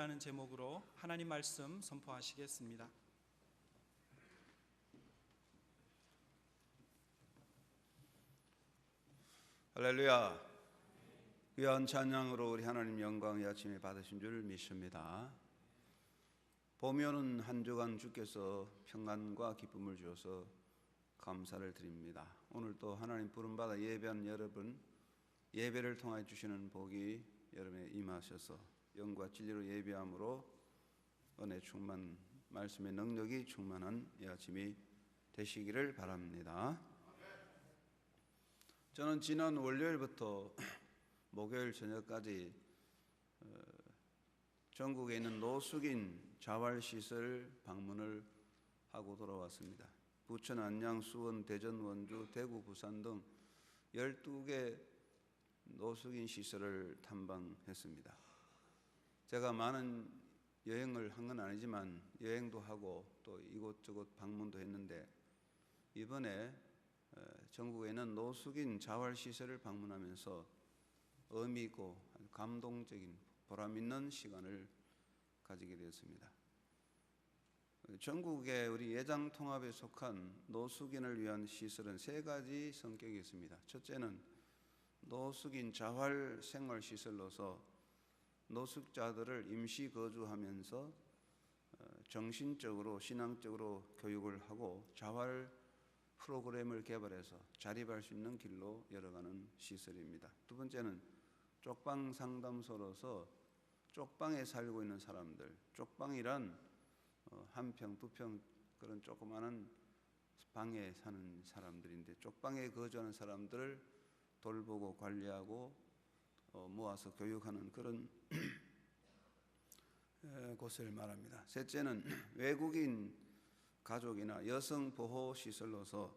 예배라는 제목으로 하나님 말씀 선포하시겠습니다. 할렐루야. 귀한 찬양으로 우리 하나님 영광의 아침에 받으신 줄 믿습니다. 봄이 오는 한 주간 주께서 평안과 기쁨을 주셔서 감사를 드립니다. 오늘 또 하나님 부름받아 예배한 여러분, 예배를 통하여 주시는 복이 여러분에 임하셔서 영과 진리로 예배함으로 은혜 충만, 말씀의 능력이 충만한 이 아침이 되시기를 바랍니다. 저는 지난 월요일부터 목요일 저녁까지 전국에 있는 노숙인 자활시설 방문을 하고 돌아왔습니다. 부천, 안양, 수원, 대전, 원주, 대구, 부산 등 12개 노숙인 시설을 탐방했습니다. 제가 많은 여행을 한 건 아니지만 여행도 하고 또 이곳저곳 방문도 했는데 이번에 전국에 있는 노숙인 자활시설을 방문하면서 의미 있고 감동적인 보람 있는 시간을 가지게 되었습니다. 전국에 우리 예장통합에 속한 노숙인을 위한 시설은 세 가지 성격이 있습니다. 첫째는 노숙인 자활생활시설로서 노숙자들을 임시 거주하면서 정신적으로 신앙적으로 교육을 하고 자활 프로그램을 개발해서 자립할 수 있는 길로 열어가는 시설입니다. 두 번째는 쪽방 상담소로서 쪽방에 살고 있는 사람들, 쪽방이란 한 평, 두 평 그런 조그마한 방에 사는 사람들인데 쪽방에 거주하는 사람들을 돌보고 관리하고 모아서 교육하는 그런 곳을 말합니다. 셋째는 외국인 가족이나 여성 보호 시설로서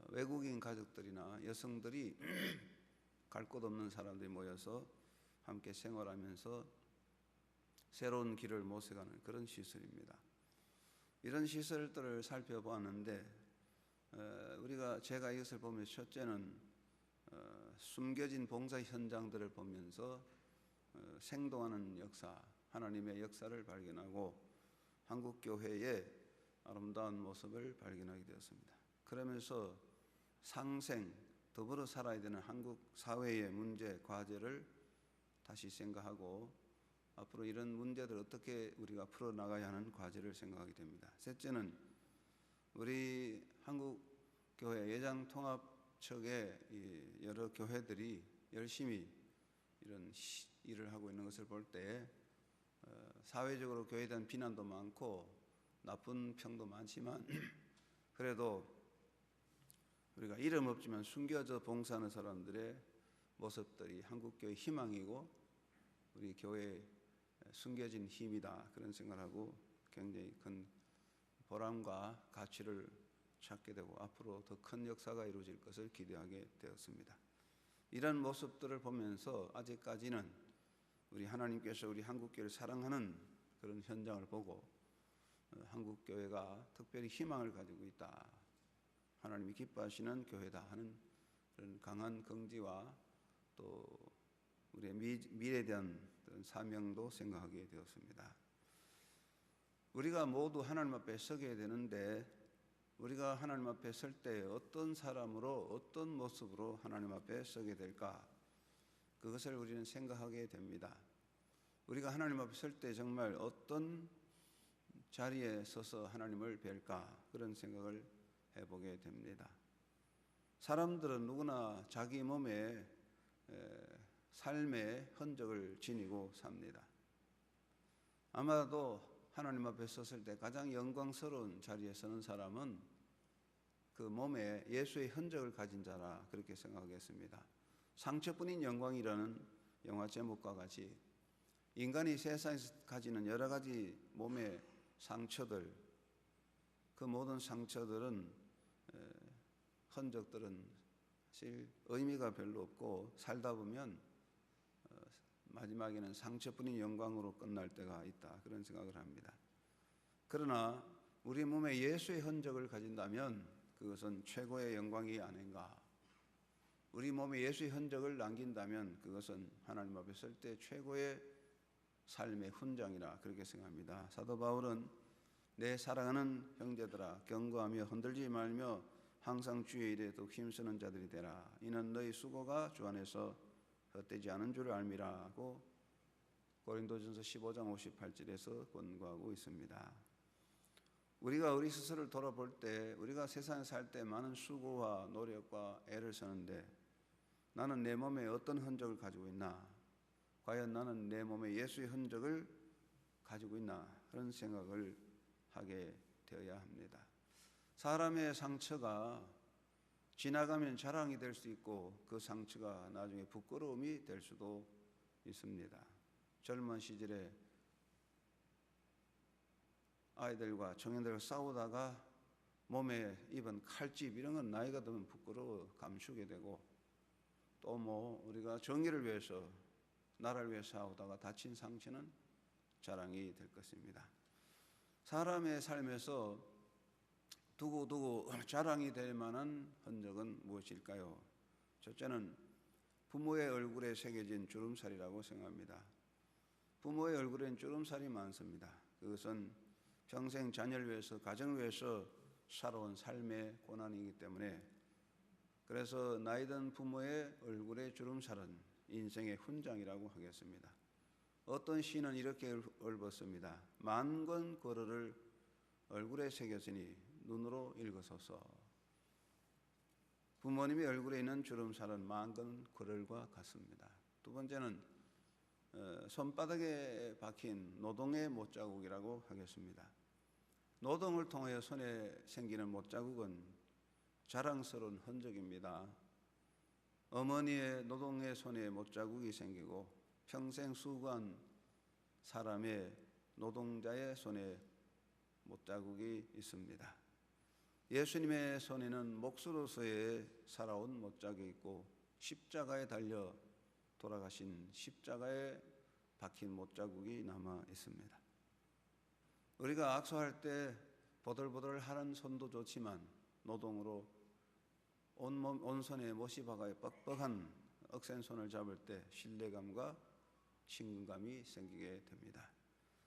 외국인 가족들이나 여성들이 갈 곳 없는 사람들이 모여서 함께 생활하면서 새로운 길을 모색하는 그런 시설입니다. 이런 시설들을 살펴보았는데 제가 이것을 보면서 첫째는 숨겨진 봉사 현장들을 보면서 생동하는 역사, 하나님의 역사를 발견하고 한국교회의 아름다운 모습을 발견하게 되었습니다. 그러면서 상생, 더불어 살아야 되는 한국 사회의 문제, 과제를 다시 생각하고 앞으로 이런 문제들을 어떻게 우리가 풀어나가야 하는 과제를 생각하게 됩니다. 셋째는 우리 한국교회 예장통합측의 여러 교회들이 열심히 이런 일을 하고 있는 것을 볼 때 사회적으로 교회에 대한 비난도 많고 나쁜 평도 많지만 그래도 우리가 이름 없지만 숨겨져 봉사하는 사람들의 모습들이 한국교회의 희망이고 우리 교회의 숨겨진 힘이다 그런 생각을 하고 굉장히 큰 보람과 가치를 찾게 되고 앞으로 더 큰 역사가 이루어질 것을 기대하게 되었습니다. 이런 모습들을 보면서 아직까지는 우리 하나님께서 우리 한국교회를 사랑하는 그런 현장을 보고 한국교회가 특별히 희망을 가지고 있다, 하나님이 기뻐하시는 교회다 하는 그런 강한 긍지와 또 우리의 미래에 대한 사명도 생각하게 되었습니다. 우리가 모두 하나님 앞에 서게 되는데 우리가 하나님 앞에 설 때 어떤 사람으로 어떤 모습으로 하나님 앞에 서게 될까, 그것을 우리는 생각하게 됩니다. 우리가 하나님 앞에 설 때 정말 어떤 자리에 서서 하나님을 뵐까 그런 생각을 해보게 됩니다. 사람들은 누구나 자기 몸에 삶의 흔적을 지니고 삽니다. 아마도 하나님 앞에 섰을 때 가장 영광스러운 자리에 서는 사람은 그 몸에 예수의 흔적을 가진 자라 그렇게 생각하겠습니다. 상처뿐인 영광이라는 영화 제목과 같이 인간이 세상에서 가지는 여러 가지 몸의 상처들, 그 모든 상처들은 흔적들은 사실 의미가 별로 없고 살다 보면 마지막에는 상처뿐인 영광으로 끝날 때가 있다 그런 생각을 합니다. 그러나 우리 몸에 예수의 흔적을 가진다면 그것은 최고의 영광이 아닌가. 우리 몸에 예수의 흔적을 남긴다면 그것은 하나님 앞에 설 때 최고의 삶의 훈장이라 그렇게 생각합니다. 사도 바울은 내 사랑하는 형제들아 경고하며 흔들지 말며 항상 주의 일에 더욱 힘쓰는 자들이 되라. 이는 너희 수고가 주 안에서 헛되지 않은 줄 알미라고 고린도전서 15장 58절에서 권고하고 있습니다. 우리가 우리 스스로를 돌아볼 때 우리가 세상에 살 때 많은 수고와 노력과 애를 쓰는데 나는 내 몸에 어떤 흔적을 가지고 있나? 과연 나는 내 몸에 예수의 흔적을 가지고 있나? 그런 생각을 하게 되어야 합니다. 사람의 상처가 지나가면 자랑이 될 수 있고 그 상처가 나중에 부끄러움이 될 수도 있습니다. 젊은 시절에 아이들과 청년들과 싸우다가 몸에 입은 칼집 이런 건 나이가 들면 부끄러워 감추게 되고 또 뭐 우리가 정의를 위해서 나라를 위해서 싸우다가 다친 상처는 자랑이 될 것입니다. 사람의 삶에서 두고두고 자랑이 될 만한 흔적은 무엇일까요? 첫째는 부모의 얼굴에 새겨진 주름살이라고 생각합니다. 부모의 얼굴엔 주름살이 많습니다. 그것은 평생 자녀를 위해서 가정을 위해서 살아온 삶의 고난이기 때문에 그래서 나이든 부모의 얼굴의 주름살은 인생의 훈장이라고 하겠습니다. 어떤 시인은 이렇게 읊었습니다. 만권 고르를 얼굴에 새겼으니 눈으로 읽으소서. 부모님의 얼굴에 있는 주름살은 만권 고를과 같습니다. 두 번째는 손바닥에 박힌 노동의 못자국이라고 하겠습니다. 노동을 통하여 손에 생기는 못자국은 자랑스러운 흔적입니다. 어머니의 노동의 손에 못자국이 생기고 평생 수고한 사람의 노동자의 손에 못자국이 있습니다. 예수님의 손에는 몫으로서의 살아온 못자국이 있고 십자가에 달려 돌아가신 십자가에 박힌 못자국이 남아 있습니다. 우리가 악수할 때 보들보들하는 손도 좋지만 노동으로 온 손에 못이 박아야 뻑뻑한 억센 손을 잡을 때 신뢰감과 친근감이 생기게 됩니다.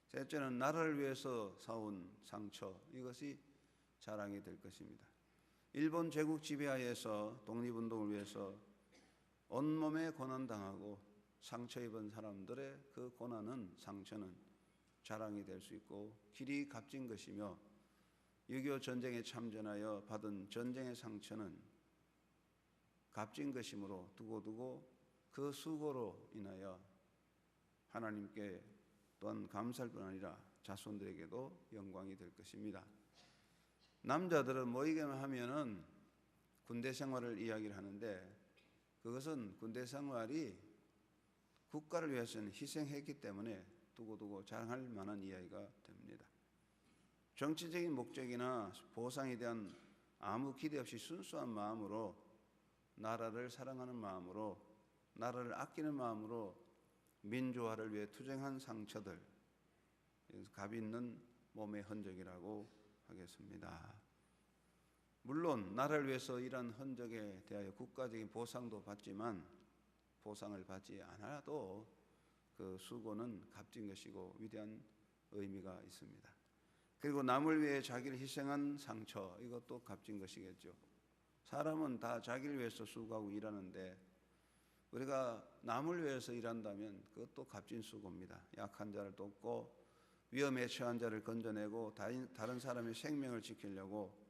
셋째는 나라를 위해서 싸운 상처, 이것이 자랑이 될 것입니다. 일본 제국 지배하에서 독립운동을 위해서 온몸에 고난당하고 상처 입은 사람들의 그 고난은 상처는 자랑이 될 수 있고 길이 값진 것이며 6.25 전쟁에 참전하여 받은 전쟁의 상처는 값진 것이므로 두고두고 그 수고로 인하여 하나님께 또한 감사할 뿐 아니라 자손들에게도 영광이 될 것입니다. 남자들은 모이게만 하면은 군대 생활을 이야기를 하는데 그것은 군대 생활이 국가를 위해서는 희생했기 때문에 두고두고 자랑할 만한 이야기가 됩니다. 정치적인 목적이나 보상에 대한 아무 기대 없이 순수한 마음으로 나라를 사랑하는 마음으로 나라를 아끼는 마음으로 민주화를 위해 투쟁한 상처들, 값 있는 몸의 흔적이라고 하겠습니다. 물론 나라를 위해서 일한 흔적에 대하여 국가적인 보상도 받지만 보상을 받지 않아도 그 수고는 값진 것이고 위대한 의미가 있습니다. 그리고 남을 위해 자기를 희생한 상처, 이것도 값진 것이겠죠. 사람은 다 자기를 위해서 수고하고 일하는데 우리가 남을 위해서 일한다면 그것도 값진 수고입니다. 약한 자를 돕고 위험에 처한 자를 건져내고 다른 사람의 생명을 지키려고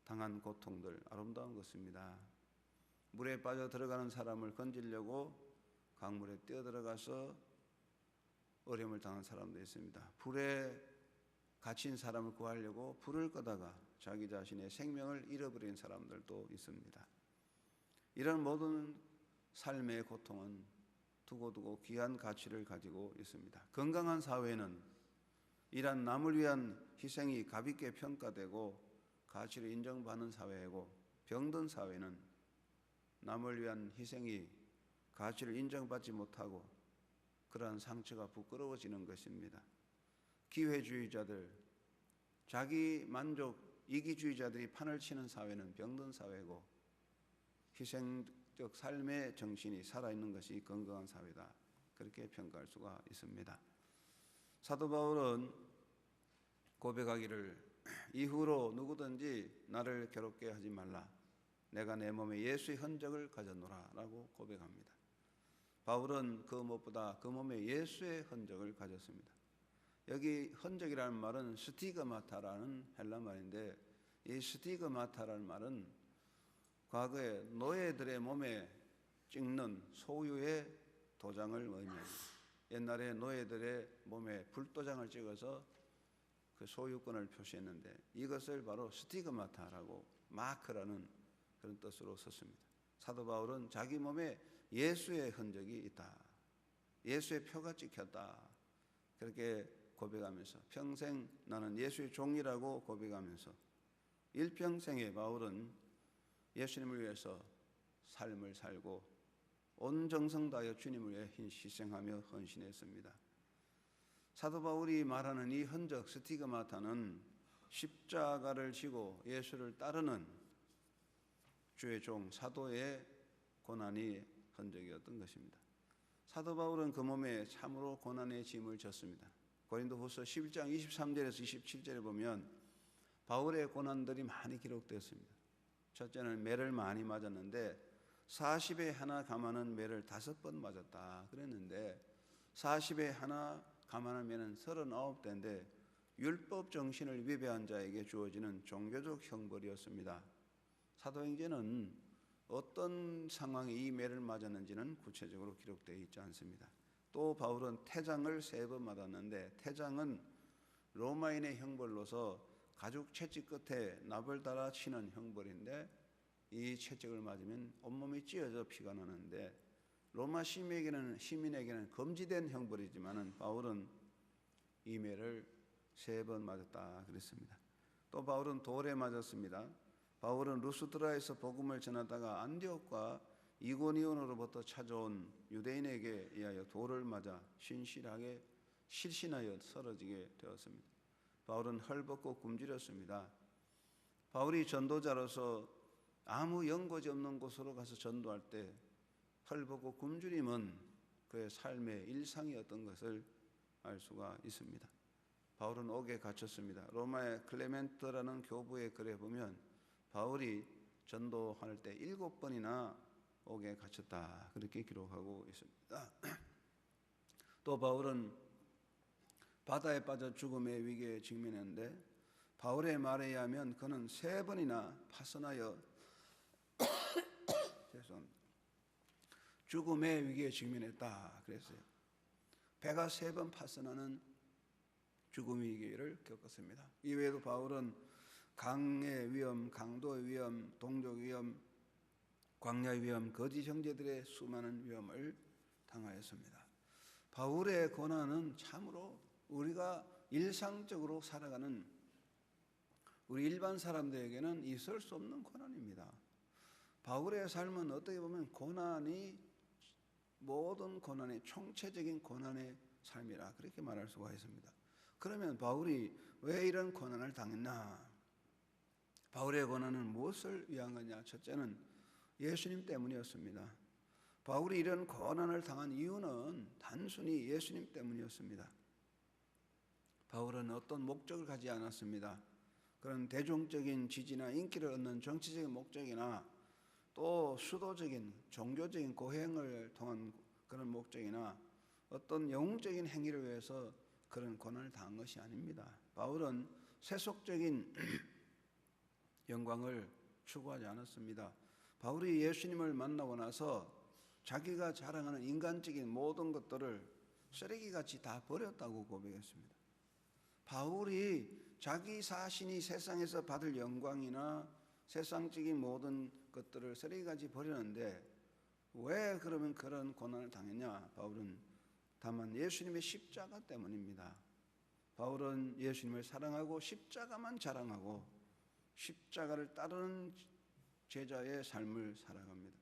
당한 고통들, 아름다운 것입니다. 물에 빠져 들어가는 사람을 건지려고 강물에 뛰어들어가서 어려움을 당한 사람도 있습니다. 불에 갇힌 사람을 구하려고 불을 끄다가 자기 자신의 생명을 잃어버린 사람들도 있습니다. 이런 모든 삶의 고통은 두고두고 귀한 가치를 가지고 있습니다. 건강한 사회는 이런 남을 위한 희생이 값있게 평가되고 가치를 인정받는 사회이고 병든 사회는 남을 위한 희생이 가치를 인정받지 못하고 그러한 상처가 부끄러워지는 것입니다. 기회주의자들, 자기 만족, 이기주의자들이 판을 치는 사회는 병든 사회고 희생적 삶의 정신이 살아있는 것이 건강한 사회다. 그렇게 평가할 수가 있습니다. 사도 바울은 고백하기를 이후로 누구든지 나를 괴롭게 하지 말라. 내가 내 몸에 예수의 흔적을 가졌노라 라고 고백합니다. 바울은 그 무엇보다 그 몸에 예수의 흔적을 가졌습니다. 여기 흔적이라는 말은 스티그마타라는 헬라 말인데, 이 스티그마타라는 말은 과거에 노예들의 몸에 찍는 소유의 도장을 의미합니다. 옛날에 노예들의 몸에 불도장을 찍어서 그 소유권을 표시했는데, 이것을 바로 스티그마타라고 마크라는 그런 뜻으로 썼습니다. 사도 바울은 자기 몸에 예수의 흔적이 있다, 예수의 표가 찍혔다, 그렇게 고백하면서 평생 나는 예수의 종이라고 고백하면서 일평생에 바울은 예수님을 위해서 삶을 살고 온 정성 다하여 주님을 위해 희생하며 헌신했습니다. 사도 바울이 말하는 이 흔적 스티그마타는 십자가를 지고 예수를 따르는 주의 종 사도의 고난이 흔적이었던 것입니다. 사도 바울은 그 몸에 참으로 고난의 짐을 졌습니다. 고린도후서 11장 23절에서 27절에 보면 바울의 고난들이 많이 기록되었습니다. 첫째는 매를 많이 맞았는데 40에 하나 감하는 매를 5번 맞았다 그랬는데, 40에 하나 감하는 매는 39대인데 율법 정신을 위배한 자에게 주어지는 종교적 형벌이었습니다. 사도행전은 어떤 상황에 이 매를 맞았는지는 구체적으로 기록되어 있지 않습니다. 또 바울은 태장을 3번 맞았는데, 태장은 로마인의 형벌로서 가죽 채찍 끝에 납을 달아 치는 형벌인데, 이 채찍을 맞으면 온몸이 찢어져 피가 나는데 로마 시민에게는 금지된 형벌이지만 바울은 이 매를 3번 맞았다 그랬습니다. 또 바울은 돌에 맞았습니다. 바울은 루스드라에서 복음을 전하다가 안디옥과 이고니온으로부터 찾아온 유대인에게 의하여 돌을 맞아 실신하여 쓰러지게 되었습니다. 바울은 헐벗고 굶주렸습니다. 바울이 전도자로서 아무 연고지 없는 곳으로 가서 전도할 때 헐벗고 굶주림은 그의 삶의 일상이었던 것을 알 수가 있습니다. 바울은 옥에 갇혔습니다. 로마의 클레멘트라는 교부의 글에 보면 바울이 전도할 때 7번이나 옥에 갇혔다 그렇게 기록하고 있습니다. 또 바울은 바다에 빠져 죽음의 위기에 직면했는데, 바울의 말에 의하면 그는 3번이나 파선하여 죽음의 위기에 직면했다 그랬어요. 배가 3번 파선하는 죽음의 위기를 겪었습니다. 이외에도 바울은 강의 위험, 강도의 위험, 동족 위험, 광야의 위험, 거짓 형제들의 수많은 위험을 당하였습니다. 바울의 고난은 참으로 우리가 일상적으로 살아가는 우리 일반 사람들에게는 있을 수 없는 고난입니다. 바울의 삶은 어떻게 보면 모든 고난의 총체적인 고난의 삶이라 그렇게 말할 수가 있습니다. 그러면 바울이 왜 이런 고난을 당했나? 바울의 고난은 무엇을 위한 거냐? 첫째는 예수님 때문이었습니다. 바울이 이런 고난을 당한 이유는 단순히 예수님 때문이었습니다. 바울은 어떤 목적을 가지지 않았습니다. 그런 대중적인 지지나 인기를 얻는 정치적인 목적이나 또 수도적인 종교적인 고행을 통한 그런 목적이나 어떤 영웅적인 행위를 위해서 그런 고난을 당한 것이 아닙니다. 바울은 세속적인 영광을 추구하지 않았습니다. 바울이 예수님을 만나고 나서 자기가 자랑하는 인간적인 모든 것들을 쓰레기같이 다 버렸다고 고백했습니다. 바울이 자기 자신이 세상에서 받을 영광이나 세상적인 모든 것들을 쓰레기같이 버리는데 왜 그러면 그런 고난을 당했냐? 바울은 다만 예수님의 십자가 때문입니다. 바울은 예수님을 사랑하고 십자가만 자랑하고 십자가를 따르는 제자의 삶을 살아갑니다.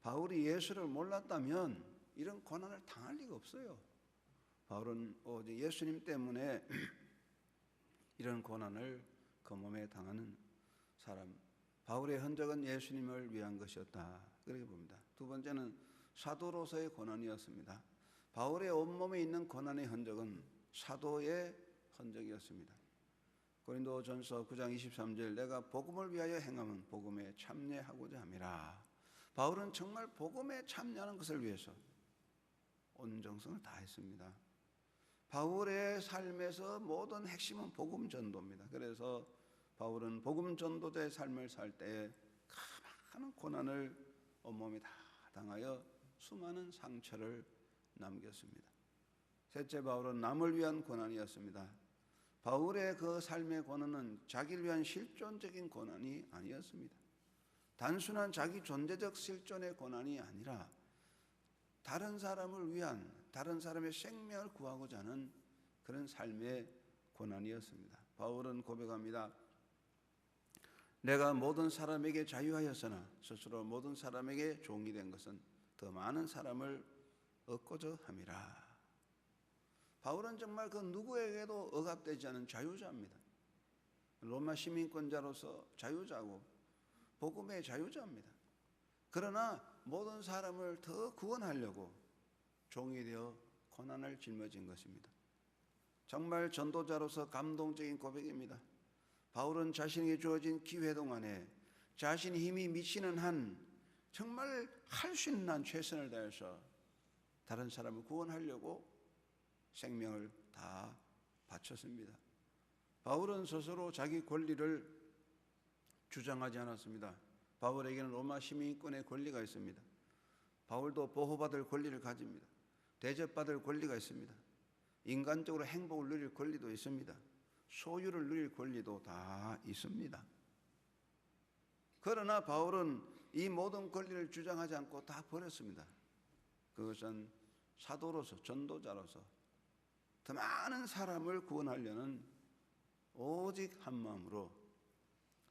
바울이 예수를 몰랐다면 이런 고난을 당할 리가 없어요. 바울은 오직 예수님 때문에 이런 고난을 그 몸에 당하는 사람. 바울의 흔적은 예수님을 위한 것이었다 그렇게 봅니다. 두 번째는 사도로서의 고난이었습니다. 바울의 온몸에 있는 고난의 흔적은 사도의 흔적이었습니다. 고린도전서 9장 23절 내가 복음을 위하여 행함은 복음에 참여하고자 함이라. 바울은 정말 복음에 참여하는 것을 위해서 온 정성을 다했습니다. 바울의 삶에서 모든 핵심은 복음 전도입니다. 그래서 바울은 복음 전도자의 삶을 살 때에 많은 고난을 온몸이 다 당하여 수많은 상처를 남겼습니다. 셋째, 바울은 남을 위한 고난이었습니다. 바울의 그 삶의 고난은 자기를 위한 실존적인 고난이 아니었습니다. 단순한 자기 존재적 실존의 고난이 아니라 다른 사람을 위한, 다른 사람의 생명을 구하고자 하는 그런 삶의 고난이었습니다. 바울은 고백합니다. 내가 모든 사람에게 자유하였으나 스스로 모든 사람에게 종이 된 것은 더 많은 사람을 얻고자 함이라. 바울은 정말 그 누구에게도 억압되지 않은 자유자입니다. 로마 시민권자로서 자유자고 복음의 자유자입니다. 그러나 모든 사람을 더 구원하려고 종이 되어 고난을 짊어진 것입니다. 정말 전도자로서 감동적인 고백입니다. 바울은 자신에게 주어진 기회 동안에 자신의 힘이 미치는 한 정말 할 수 있는 한 최선을 다해서 다른 사람을 구원하려고 생명을 다 바쳤습니다. 바울은 스스로 자기 권리를 주장하지 않았습니다. 바울에게는 로마 시민권의 권리가 있습니다. 바울도 보호받을 권리를 가집니다. 대접받을 권리가 있습니다. 인간적으로 행복을 누릴 권리도 있습니다. 소유를 누릴 권리도 다 있습니다. 그러나 바울은 이 모든 권리를 주장하지 않고 다 버렸습니다. 그것은 사도로서, 전도자로서 더 많은 사람을 구원하려는 오직 한 마음으로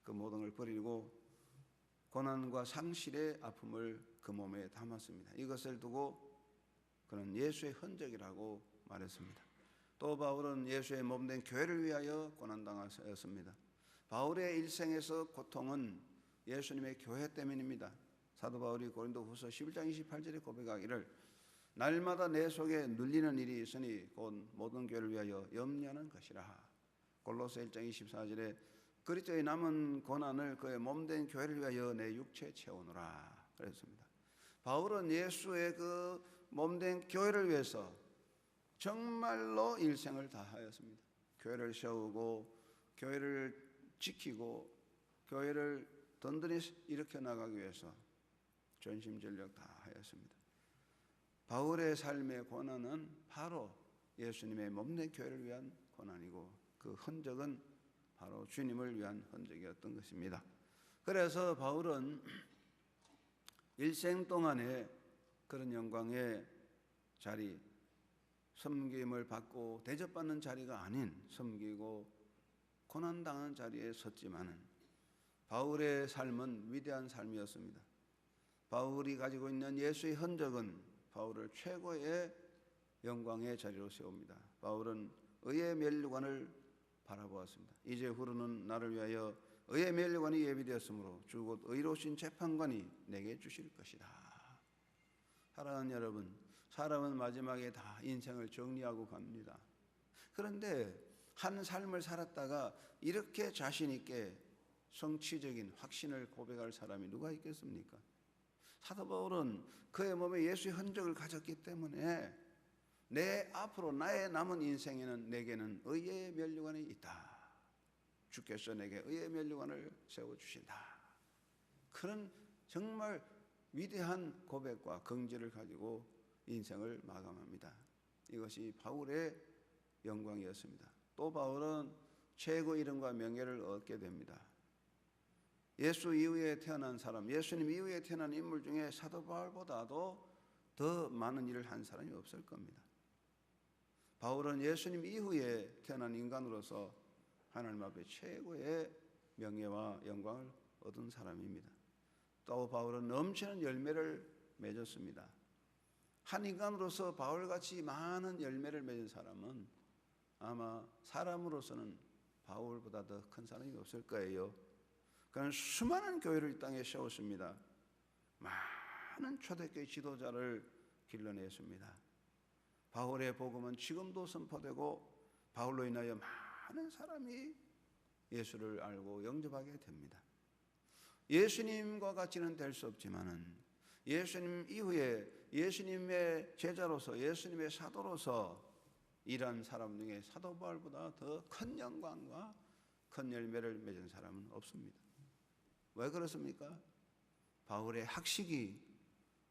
그 모든 걸 버리고 고난과 상실의 아픔을 그 몸에 담았습니다. 이것을 두고 그는 예수의 흔적이라고 말했습니다. 또 바울은 예수의 몸된 교회를 위하여 고난당하였습니다. 바울의 일생에서 고통은 예수님의 교회 때문입니다. 사도 바울이 고린도후서 11장 28절에 고백하기를 날마다 내 속에 눌리는 일이 있으니 곧 모든 교회를 위하여 염려하는 것이라. 골로새 1장 24절에 그리스도의 남은 고난을 그의 몸된 교회를 위하여 내 육체에 채우노라 그랬습니다. 바울은 예수의 그 몸된 교회를 위해서 정말로 일생을 다하였습니다. 교회를 세우고 교회를 지키고 교회를 든든히 일으켜 나가기 위해서 전심전력 다 하였습니다. 바울의 삶의 고난은 바로 예수님의 몸된 교회를 위한 고난이고 그 흔적은 바로 주님을 위한 흔적이었던 것입니다. 그래서 바울은 일생 동안에 그런 영광의 자리, 섬김을 받고 대접받는 자리가 아닌 섬기고 고난당하는 자리에 섰지만은 바울의 삶은 위대한 삶이었습니다. 바울이 가지고 있는 예수의 흔적은 바울을 최고의 영광의 자리로 세웁니다. 바울은 의의 면류관을 바라보았습니다. 이제 후로는 나를 위하여 의의 면류관이 예비되었으므로 주 곧 의로우신 재판관이 내게 주실 것이다. 사랑하는 여러분, 사람은 마지막에 다 인생을 정리하고 갑니다. 그런데 한 삶을 살았다가 이렇게 자신 있게 성취적인 확신을 고백할 사람이 누가 있겠습니까? 사도 바울은 그의 몸에 예수의 흔적을 가졌기 때문에 내 앞으로 나의 남은 인생에는 내게는 의의 면류관이 있다. 주께서 내게 의의 면류관을 세워주신다. 그런 정말 위대한 고백과 긍지를 가지고 인생을 마감합니다. 이것이 바울의 영광이었습니다. 또 바울은 최고 이름과 명예를 얻게 됩니다. 예수 이후에 태어난 사람, 예수님 이후에 태어난 인물 중에 사도 바울보다도 더 많은 일을 한 사람이 없을 겁니다. 바울은 예수님 이후에 태어난 인간으로서 하나님 앞에 최고의 명예와 영광을 얻은 사람입니다. 또 바울은 넘치는 열매를 맺었습니다. 한 인간으로서 바울같이 많은 열매를 맺은 사람은 아마 사람으로서는 바울보다 더 큰 사람이 없을 거예요. 그는 수많은 교회를 이 땅에 세웠습니다. 많은 초대교회 지도자를 길러냈습니다. 바울의 복음은 지금도 선포되고 바울로 인하여 많은 사람이 예수를 알고 영접하게 됩니다. 예수님과 같이는 될 수 없지만은 예수님 이후에 예수님의 제자로서 예수님의 사도로서 일한 사람 중에 사도 바울보다 더 큰 영광과 큰 열매를 맺은 사람은 없습니다. 왜 그렇습니까? 바울의 학식이,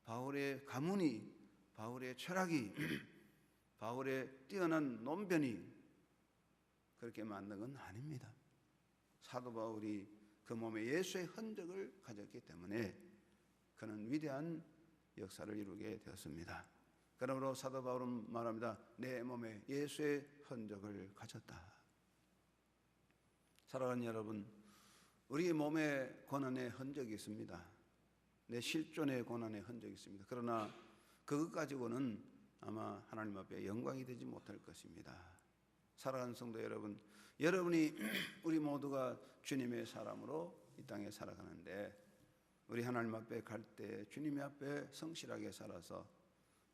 바울의 가문이, 바울의 철학이, 바울의 뛰어난 논변이 그렇게 만든 건 아닙니다. 사도 바울이 그 몸에 예수의 흔적을 가졌기 때문에 그는 위대한 역사를 이루게 되었습니다. 그러므로 사도 바울은 말합니다. 내 몸에 예수의 흔적을 가졌다. 사랑하는 여러분, 우리 몸에 고난의 흔적이 있습니다. 내 실존의 고난의 흔적이 있습니다. 그러나 그것 가지고는 아마 하나님 앞에 영광이 되지 못할 것입니다. 사랑하는 성도 여러분, 여러분이 우리 모두가 주님의 사람으로 이 땅에 살아가는데 우리 하나님 앞에 갈 때 주님 앞에 성실하게 살아서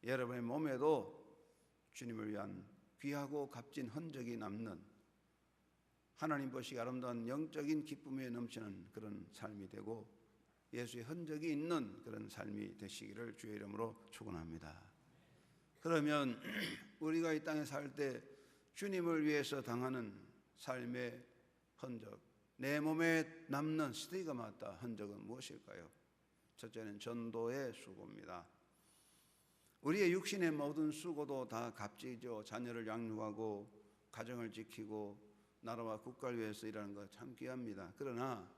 여러분의 몸에도 주님을 위한 귀하고 값진 흔적이 남는 하나님 보시기 아름다운 영적인 기쁨에 넘치는 그런 삶이 되고 예수의 흔적이 있는 그런 삶이 되시기를 주의 이름으로 축원합니다. 그러면 우리가 이 땅에 살 때 주님을 위해서 당하는 삶의 흔적, 내 몸에 남는 스티그마타 흔적은 무엇일까요? 첫째는 전도의 수고입니다. 우리의 육신의 모든 수고도 다 값지죠. 자녀를 양육하고 가정을 지키고 나라와 국가를 위해서 일하는 것 참 귀합니다. 그러나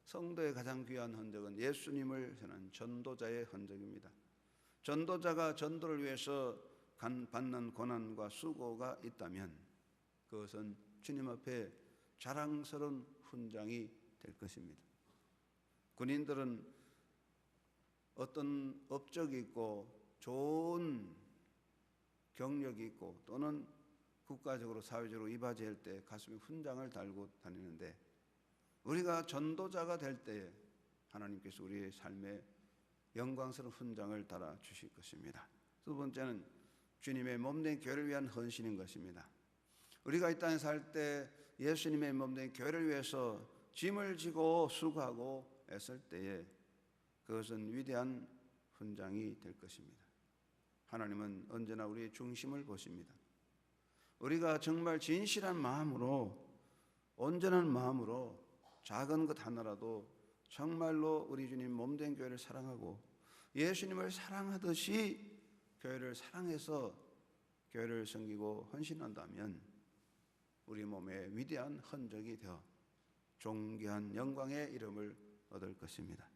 성도의 가장 귀한 흔적은 예수님을 전하는 전도자의 흔적입니다. 전도자가 전도를 위해서 받는 고난과 수고가 있다면 그것은 주님 앞에 자랑스러운 훈장이 될 것입니다. 군인들은 어떤 업적이 있고 좋은 경력이 있고 또는 국가적으로 사회적으로 이바지할 때 가슴에 훈장을 달고 다니는데 우리가 전도자가 될 때 하나님께서 우리의 삶에 영광스러운 훈장을 달아 주실 것입니다. 두 번째는 주님의 몸된 교회를 위한 헌신인 것입니다. 우리가 이 땅에 살 때 예수님의 몸된 교회를 위해서 짐을 지고 수고하고 애쓸 때에 그것은 위대한 훈장이 될 것입니다. 하나님은 언제나 우리의 중심을 보십니다. 우리가 정말 진실한 마음으로 온전한 마음으로 작은 것 하나라도 정말로 우리 주님 몸된 교회를 사랑하고 예수님을 사랑하듯이 교회를 사랑해서 교회를 섬기고 헌신한다면 우리 몸에 위대한 흔적이 되어 존귀한 영광의 이름을 얻을 것입니다.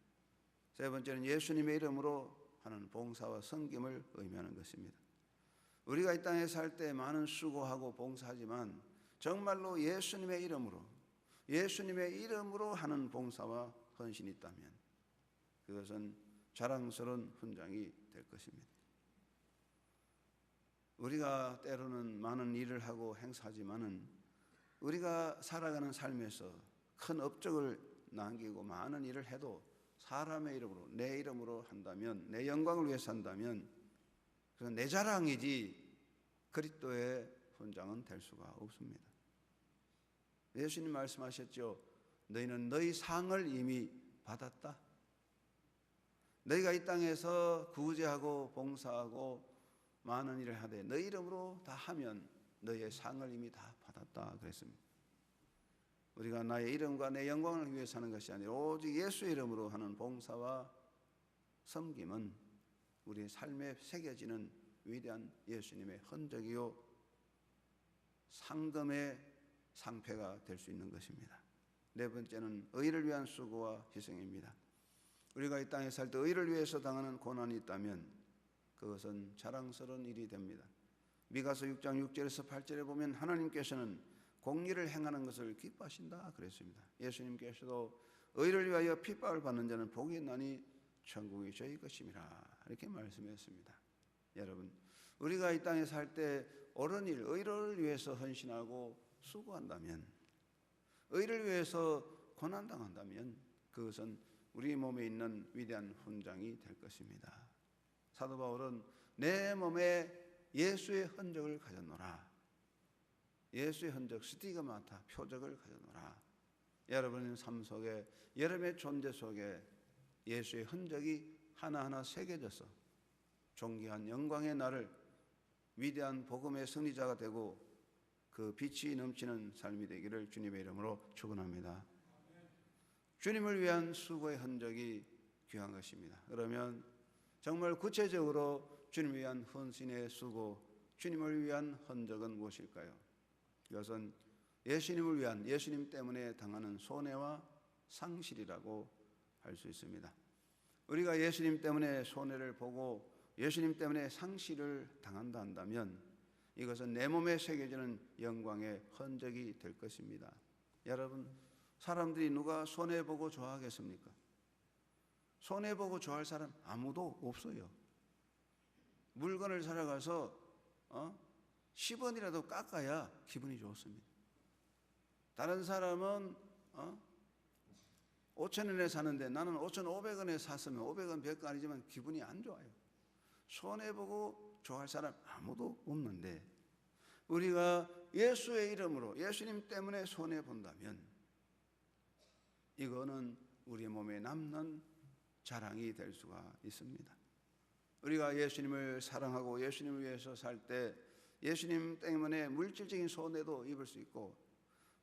세 번째는 예수님의 이름으로 하는 봉사와 섬김을 의미하는 것입니다. 우리가 이 땅에 살 때 많은 수고하고 봉사하지만 정말로 예수님의 이름으로 하는 봉사와 헌신이 있다면 그것은 자랑스러운 훈장이 될 것입니다. 우리가 때로는 많은 일을 하고 행사하지만은 우리가 살아가는 삶에서 큰 업적을 남기고 많은 일을 해도 사람의 이름으로 내 이름으로 한다면 내 영광을 위해서 한다면 그건 내 자랑이지 그리스도의 훈장은 될 수가 없습니다. 예수님 말씀하셨죠. 너희는 너희 상을 이미 받았다. 너희가 이 땅에서 구제하고 봉사하고 많은 일을 하되 너희 이름으로 다 하면 너희의 상을 이미 다 받았다 그랬습니다. 우리가 나의 이름과 내 영광을 위해서 하는 것이 아니라 오직 예수의 이름으로 하는 봉사와 섬김은 우리의 삶에 새겨지는 위대한 예수님의 흔적이요 상금의 상패가 될 수 있는 것입니다. 네 번째는 의를 위한 수고와 희생입니다. 우리가 이 땅에 살 때 의를 위해서 당하는 고난이 있다면 그것은 자랑스러운 일이 됩니다. 미가서 6장 6절에서 8절에 보면 하나님께서는 공의를 행하는 것을 기뻐하신다 그랬습니다. 예수님께서도 의를 위하여 핍박을 받는 자는 복이 있나니 천국이 저희 것임이라 이렇게 말씀했습니다. 여러분, 우리가 이 땅에 살 때 옳은 일, 의를 위해서 헌신하고 수고한다면, 의를 위해서 고난당한다면 그것은 우리 몸에 있는 위대한 훈장이 될 것입니다. 사도 바울은 내 몸에 예수의 흔적을 가졌노라. 예수의 흔적, 스티그마타, 표적을 가져놓으라. 여러분의 삶 속에, 여러분의 존재 속에 예수의 흔적이 하나하나 새겨져서 존귀한 영광의 날을 위대한 복음의 승리자가 되고 그 빛이 넘치는 삶이 되기를 주님의 이름으로 축원합니다. 주님을 위한 수고의 흔적이 귀한 것입니다. 그러면 정말 구체적으로 주님을 위한 헌신의 수고, 주님을 위한 흔적은 무엇일까요? 이것은 예수님을 위한, 예수님 때문에 당하는 손해와 상실이라고 할 수 있습니다. 우리가 예수님 때문에 손해를 보고 예수님 때문에 상실을 당한다 한다면 이것은 내 몸에 새겨지는 영광의 흔적이 될 것입니다. 여러분, 사람들이 누가 손해보고 좋아하겠습니까? 손해보고 좋아할 사람 아무도 없어요. 물건을 사러 가서 10원이라도 깎아야 기분이 좋습니다. 다른 사람은 5,000원에 사는데 나는 5,500원에 샀으면 500원 별거 아니지만 기분이 안 좋아요. 손해보고 좋아할 사람 아무도 없는데 우리가 예수의 이름으로 예수님 때문에 손해본다면 이거는 우리 몸에 남는 자랑이 될 수가 있습니다. 우리가 예수님을 사랑하고 예수님을 위해서 살 때 예수님 때문에 물질적인 손해도 입을 수 있고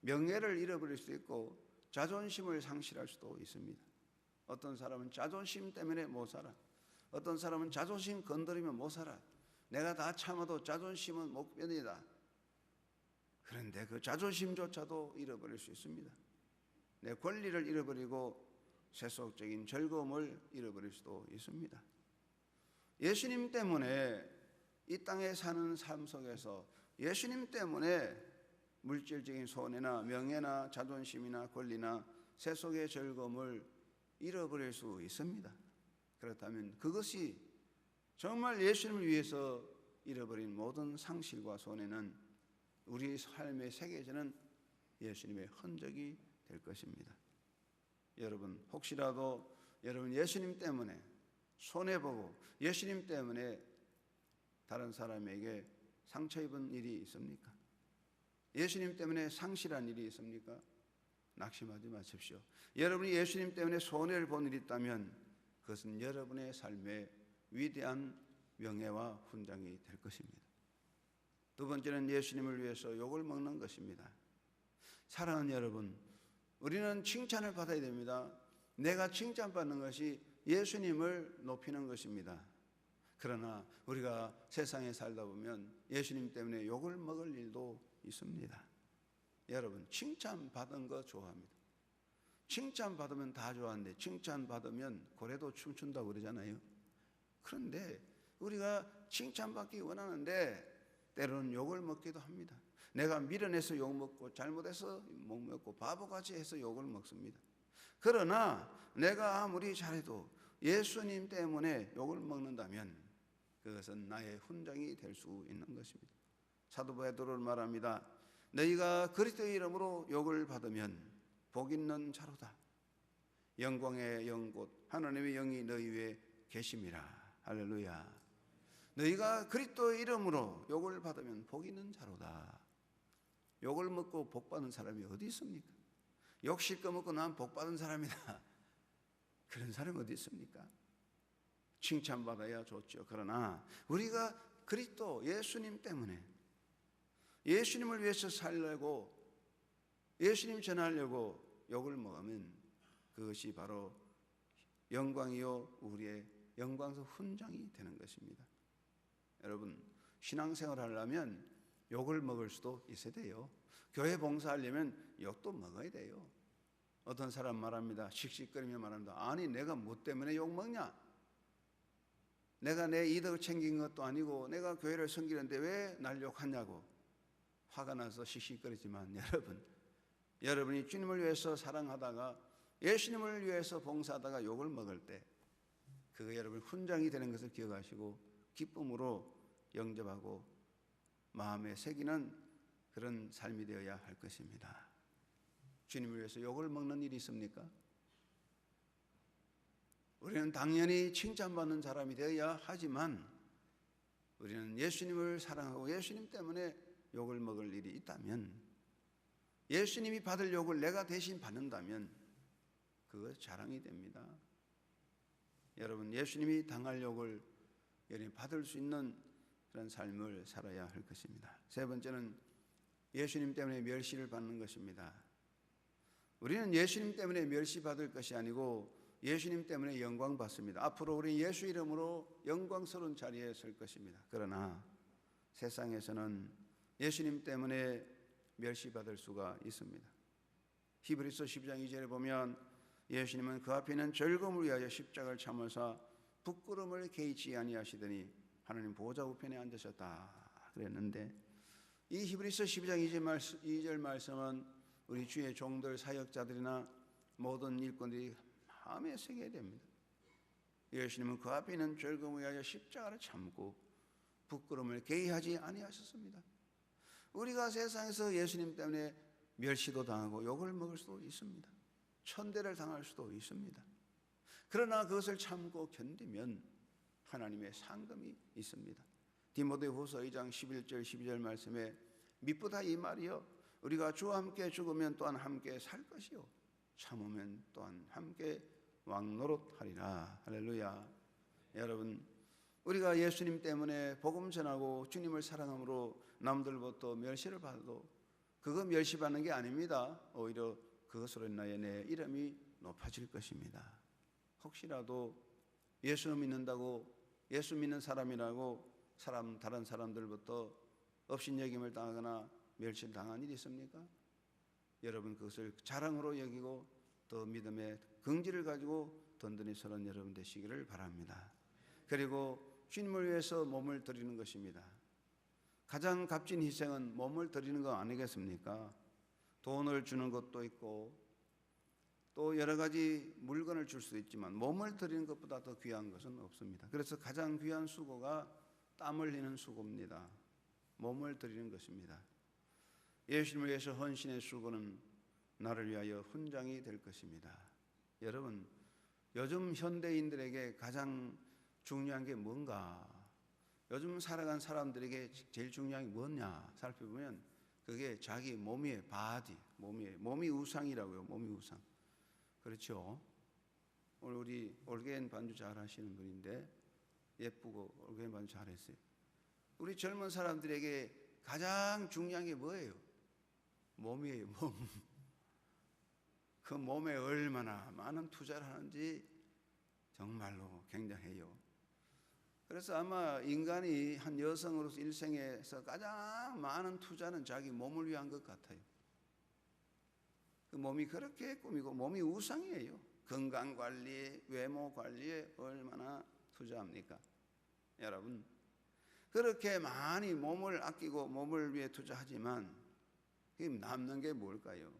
명예를 잃어버릴 수도 있고 자존심을 상실할 수도 있습니다. 어떤 사람은 자존심 때문에 못 살아. 어떤 사람은 자존심 건드리면 못 살아. 내가 다 참아도 자존심은 못 견디다. 그런데 그 자존심조차도 잃어버릴 수 있습니다. 내 권리를 잃어버리고 세속적인 즐거움을 잃어버릴 수도 있습니다. 예수님 때문에 이 땅에 사는 삶 속에서 예수님 때문에 물질적인 손해나 명예나 자존심이나 권리나 세속의 즐거움을 잃어버릴 수 있습니다. 그렇다면 그것이 정말 예수님을 위해서 잃어버린 모든 상실과 손해는 우리 삶에 새겨지는 예수님의 흔적이 될 것입니다. 여러분, 혹시라도 여러분 예수님 때문에 손해보고 예수님 때문에 다른 사람에게 상처 입은 일이 있습니까? 예수님 때문에 상실한 일이 있습니까? 낙심하지 마십시오. 여러분이 예수님 때문에 손해를 본 일이 있다면 그것은 여러분의 삶의 위대한 명예와 훈장이 될 것입니다. 두 번째는 예수님을 위해서 욕을 먹는 것입니다. 사랑하는 여러분, 우리는 칭찬을 받아야 됩니다. 내가 칭찬받는 것이 예수님을 높이는 것입니다. 그러나 우리가 세상에 살다 보면 예수님 때문에 욕을 먹을 일도 있습니다. 여러분, 칭찬받은 거 좋아합니다. 칭찬받으면 다 좋아하는데 칭찬받으면 고래도 춤춘다고 그러잖아요. 그런데 우리가 칭찬받기 원하는데 때로는 욕을 먹기도 합니다. 내가 미련해서 욕먹고 잘못해서 욕먹고 바보같이 해서 욕을 먹습니다. 그러나 내가 아무리 잘해도 예수님 때문에 욕을 먹는다면 그것은 나의 훈장이 될 수 있는 것입니다. 사도 베드로는 말합니다. 너희가 그리스도의 이름으로 욕을 받으면 복 있는 자로다. 영광의 영 곧 하나님의 영이 너희 위에 계심이라. 할렐루야. 너희가 그리스도의 이름으로 욕을 받으면 복 있는 자로다. 욕을 먹고 복 받는 사람이 어디 있습니까? 욕 실컷 먹고 난 복 받은 사람이다. 그런 사람이 어디 있습니까? 칭찬받아야 좋죠. 그러나 우리가 그리스도 예수님 때문에 예수님을 위해서 살려고 예수님 전하려고 욕을 먹으면 그것이 바로 영광이요 우리의 영광서 훈장이 되는 것입니다. 여러분, 신앙생활 하려면 욕을 먹을 수도 있어야 돼요. 교회 봉사하려면 욕도 먹어야 돼요. 어떤 사람 말합니다. 씩씩거리며 말합니다. 아니 내가 뭐 때문에 욕 먹냐? 내가 내 이득을 챙긴 것도 아니고 내가 교회를 섬기는데 왜 날 욕하냐고 화가 나서 씩씩거리지만 여러분이 주님을 위해서 사랑하다가 예수님을 위해서 봉사하다가 욕을 먹을 때 그거 여러분 훈장이 되는 것을 기억하시고 기쁨으로 영접하고 마음에 새기는 그런 삶이 되어야 할 것입니다. 주님을 위해서 욕을 먹는 일이 있습니까? 우리는 당연히 칭찬받는 사람이 되어야 하지만 우리는 예수님을 사랑하고 예수님 때문에 욕을 먹을 일이 있다면, 예수님이 받을 욕을 내가 대신 받는다면 그거 자랑이 됩니다. 여러분, 예수님이 당할 욕을 여러분이 받을 수 있는 그런 삶을 살아야 할 것입니다. 세 번째는 예수님 때문에 멸시를 받는 것입니다. 우리는 예수님 때문에 멸시받을 것이 아니고 예수님 때문에 영광 받습니다. 앞으로 우리 예수 이름으로 영광스러운 자리에 설 것입니다. 그러나 세상에서는 예수님 때문에 멸시받을 수가 있습니다. 히브리서 12장 2절에 보면 예수님은 그 앞에 있는 즐거움을 위하여 십자가를 참으사 부끄러움을 개의치 아니하시더니 하나님 보좌 우편에 앉으셨다 그랬는데, 이 히브리서 12장 2절 말씀은 우리 주의 종들 사역자들이나 모든 일꾼들이 마음에 새겨야 됩니다. 예수님은 그 앞에 있는 즐거움을 위하여 십자가를 참고 부끄러움을 개의하지 아니하셨습니다. 우리가 세상에서 예수님 때문에 멸시도 당하고 욕을 먹을 수도 있습니다. 천대를 당할 수도 있습니다. 그러나 그것을 참고 견디면 하나님의 상금이 있습니다. 디모데후서 2장 11절 12절 말씀에 미쁘다 이 말이요, 우리가 주와 함께 죽으면 또한 함께 살 것이요 참으면 또한 함께 왕노릇하리라. 할렐루야. 여러분, 우리가 예수님 때문에 복음 전하고 주님을 사랑함으로 남들부터 멸시를 받아도 그거 멸시받는 게 아닙니다. 오히려 그것으로 인하여 내 이름이 높아질 것입니다. 혹시라도 예수 믿는다고, 예수 믿는 사람이라고 다른 사람들부터 업신여김을 당하거나 멸시를 당한 일이 있습니까? 여러분, 그것을 자랑으로 여기고 더 믿음의 긍지를 가지고 든든히 서는 여러분 되시기를 바랍니다. 그리고 주님을 위해서 몸을 드리는 것입니다. 가장 값진 희생은 몸을 드리는 거 아니겠습니까? 돈을 주는 것도 있고 또 여러 가지 물건을 줄 수도 있지만 몸을 드리는 것보다 더 귀한 것은 없습니다. 그래서 가장 귀한 수고가 땀 흘리는 수고입니다. 몸을 드리는 것입니다. 예수님을 위해서 헌신의 수고는 나를 위하여 훈장이 될 것입니다. 여러분, 요즘 현대인들에게 가장 중요한 게 뭔가? 요즘 살아간 사람들에게 제일 중요한 게 뭐냐 살펴보면 그게 자기 몸의 바디, 몸이 우상이라고요. 몸이 우상. 그렇죠? 오늘 우리 올게인 반주 잘 하시는 분인데 예쁘고 올게인 반주 잘했어요. 우리 젊은 사람들에게 가장 중요한 게 뭐예요? 몸이에요. 몸. 그 몸에 얼마나 많은 투자를 하는지 정말로 굉장해요. 그래서 아마 인간이 한 여성으로서 일생에서 가장 많은 투자는 자기 몸을 위한 것 같아요. 그 몸이 그렇게 꾸미고 몸이 우상이에요. 건강관리, 외모관리에 얼마나 투자합니까? 여러분, 그렇게 많이 몸을 아끼고 몸을 위해 투자하지만 남는 게 뭘까요?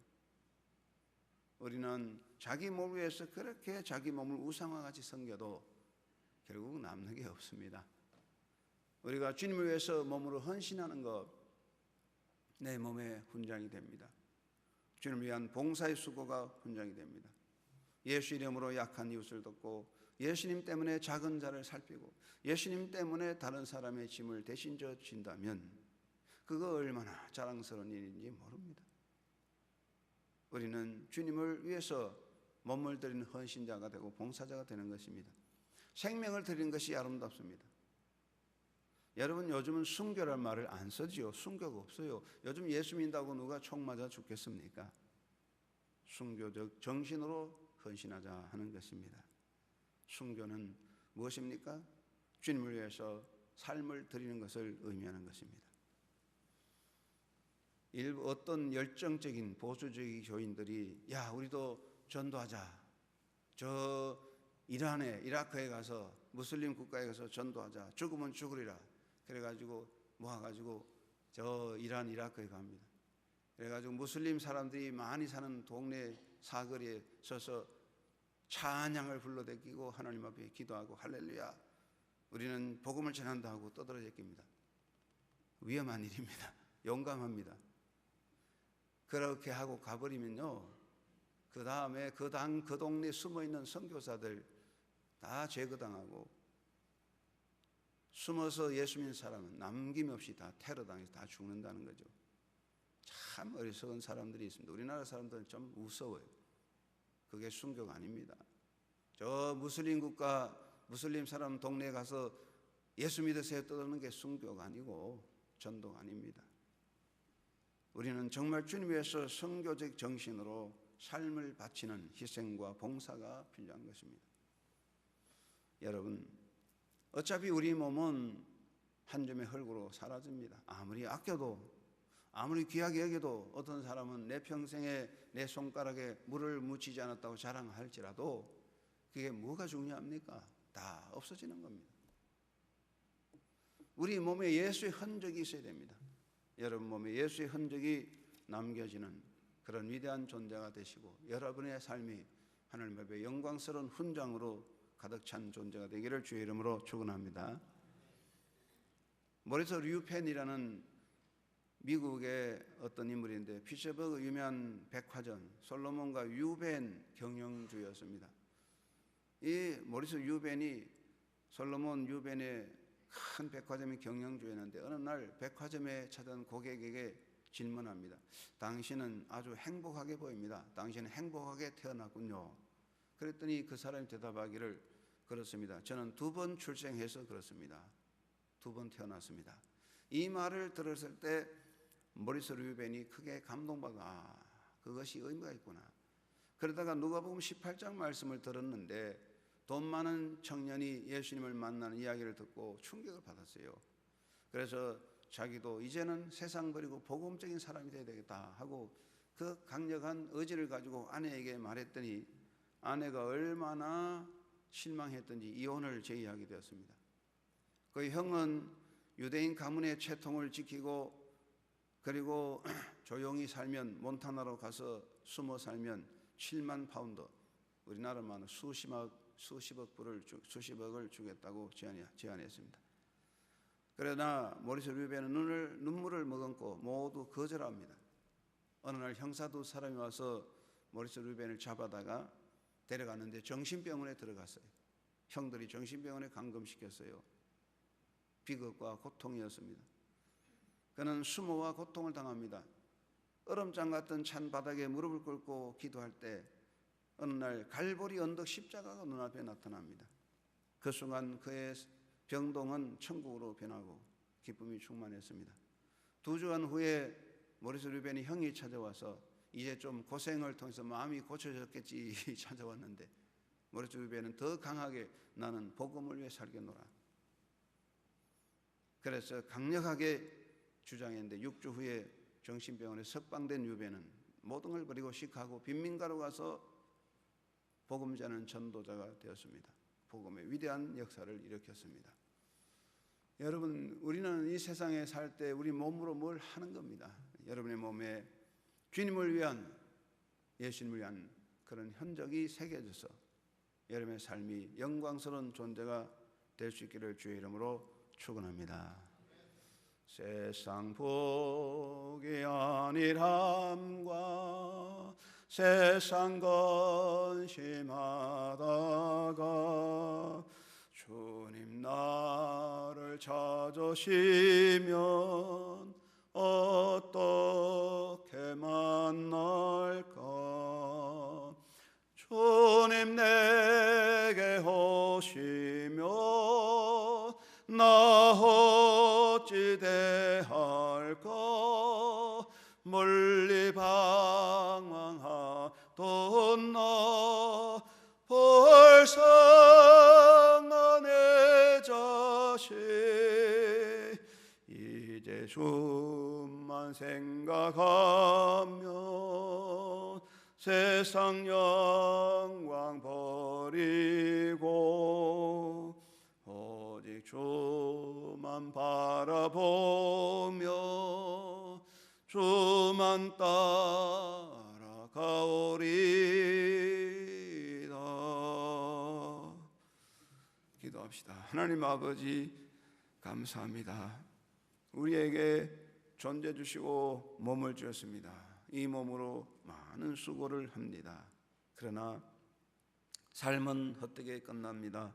우리는 자기 몸을 위해서 그렇게 자기 몸을 우상화같이 섬겨도 결국 남는 게 없습니다. 우리가 주님을 위해서 몸으로 헌신하는 것, 내 몸에 훈장이 됩니다. 주님을 위한 봉사의 수고가 훈장이 됩니다. 예수 이름으로 약한 이웃을 돕고 예수님 때문에 작은 자를 살피고 예수님 때문에 다른 사람의 짐을 대신 져진다면 그거 얼마나 자랑스러운 일인지 모릅니다. 우리는 주님을 위해서 몸을 드리는 헌신자가 되고 봉사자가 되는 것입니다. 생명을 드리는 것이 아름답습니다. 여러분, 요즘은 순교란 말을 안 쓰지요. 순교가 없어요. 요즘 예수 믿는다고 누가 총 맞아 죽겠습니까? 순교적 정신으로 헌신하자 하는 것입니다. 순교는 무엇입니까? 주님을 위해서 삶을 드리는 것을 의미하는 것입니다. 일부 어떤 열정적인 보수적인 교인들이 야, 우리도 전도하자. 저 이라크에 가서 무슬림 국가에 가서 전도하자. 죽으면 죽으리라. 그래가지고 모아가지고 저 이라크에 갑니다. 그래가지고 무슬림 사람들이 많이 사는 동네 사거리에 서서 찬양을 불러대끼고 하나님 앞에 기도하고 할렐루야 우리는 복음을 전한다 하고 떠들어 제낍니다. 위험한 일입니다. 용감합니다. 그렇게 하고 가버리면요, 그 다음에 그 동네에 숨어있는 선교사들 다 제거당하고 숨어서 예수 믿는 사람은 남김없이 다 테러당해서 다 죽는다는 거죠. 참 어리석은 사람들이 있습니다. 우리나라 사람들은 좀 무서워요. 그게 순교가 아닙니다. 저 무슬림 국가, 무슬림 사람 동네에 가서 예수 믿으세요 떠드는 게 순교가 아니고 전도가 아닙니다. 우리는 정말 주님 위해서 선교적 정신으로 삶을 바치는 희생과 봉사가 필요한 것입니다. 여러분, 어차피 우리 몸은 한 줌의 흙으로 사라집니다. 아무리 아껴도, 아무리 귀하게 여겨도 어떤 사람은 내 평생에 내 손가락에 물을 묻히지 않았다고 자랑할지라도 그게 뭐가 중요합니까? 다 없어지는 겁니다. 우리 몸에 예수의 흔적이 있어야 됩니다. 여러분 몸에 예수의 흔적이 남겨지는 그런 위대한 존재가 되시고 여러분의 삶이 하나님 앞에 영광스러운 훈장으로 가득 찬 존재가 되기를 주의 이름으로 축원합니다. 모리스 류펜이라는 미국의 어떤 인물인데 피츠버그 유명한 백화점 솔로몬과 유벤 경영주였습니다. 이 모리스 유벤이 솔로몬 유벤의 큰 백화점의 경영주였는데 어느 날 백화점에 찾아온 고객에게 질문합니다. 당신은 아주 행복하게 보입니다. 당신은 행복하게 태어났군요. 그랬더니 그 사람이 대답하기를 그렇습니다. 저는 2번 출생해서 그렇습니다. 2번 태어났습니다. 이 말을 들었을 때 모리스 류벤이 크게 감동받아. 그것이 의미가 있구나. 그러다가 누가복음 18장 말씀을 들었는데 돈 많은 청년이 예수님을 만나는 이야기를 듣고 충격을 받았어요. 그래서 자기도 이제는 세상 버리고 복음적인 사람이 되어야 되겠다 하고 그 강력한 의지를 가지고 아내에게 말했더니 아내가 얼마나 실망했던지 이혼을 제의하게 되었습니다. 그 형은 유대인 가문의 채통을 지키고 그리고 조용히 살면 몬타나로 가서 숨어 살면 7만 파운드 우리나라만 수십억을 주겠다고 제안했습니다. 그러나 모리스 류벤은 눈물을 머금고 모두 거절합니다. 어느 날 형사 2사람이 와서 모리스 류벤을 잡아다가 데려갔는데 정신병원에 들어갔어요. 형들이 정신병원에 감금시켰어요. 비극과 고통이었습니다. 그는 수모와 고통을 당합니다. 얼음장 같은 찬 바닥에 무릎을 꿇고 기도할 때 어느 날 갈보리 언덕 십자가가 눈앞에 나타납니다. 그 순간 그의 병동은 천국으로 변하고 기쁨이 충만했습니다. 2주간 후에 모리스 류벤이 형이 찾아와서 이제 좀 고생을 통해서 마음이 고쳐졌겠지 찾아왔는데 모리스 류벤은 더 강하게 나는 복음을 위해 살겠노라. 그래서 강력하게 주장했는데 6주 후에 정신병원에 석방된 류벤은 모든 걸 버리고 시카고 빈민가로 가서 복음 전하는 전도자가 되었습니다. 복음의 위대한 역사를 일으켰습니다. 여러분, 우리는 이 세상에 살 때 우리 몸으로 뭘 하는 겁니다. 여러분의 몸에 주님을 위한, 예수님을 위한 그런 흔적이 새겨져서 여러분의 삶이 영광스러운 존재가 될 수 있기를 주의 이름으로 축원합니다. 세상 복이 아니함과 세상 건심하다가 주님 나를 찾으시면 어떻게 만날까. 주님 내게 오시면 나 어찌 대할까. 멀리 방황하던 나 불쌍한 내 자식 이제 주만 생각하면 세상 영광 버리고 오직 주만 바라보며 주만 따라가오리다. 기도합시다. 하나님 아버지 감사합니다. 우리에게 존재 주시고 몸을 주셨습니다. 이 몸으로 많은 수고를 합니다. 그러나 삶은 헛되게 끝납니다.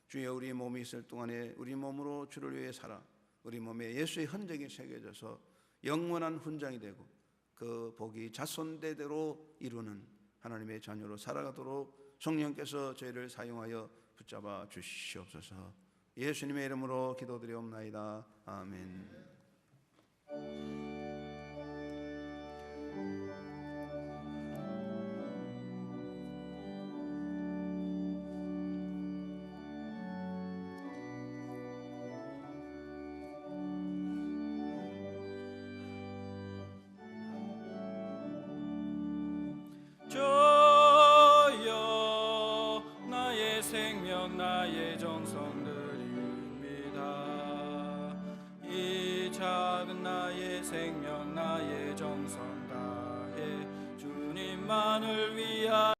주여, 우리 몸이 있을 동안에 우리 몸으로 주를 위해 살아 우리 몸에 예수의 흔적이 새겨져서 영원한 훈장이 되고 그 복이 자손대대로 이루는 하나님의 자녀로 살아가도록 성령께서 저희를 사용하여 붙잡아 주시옵소서. 예수님의 이름으로 기도드리옵나이다. 아멘. 주여, 나의 생명 나의 정성 드립니다. 이 작은 나의 생명 나의 정성 다해 주님만을 위하여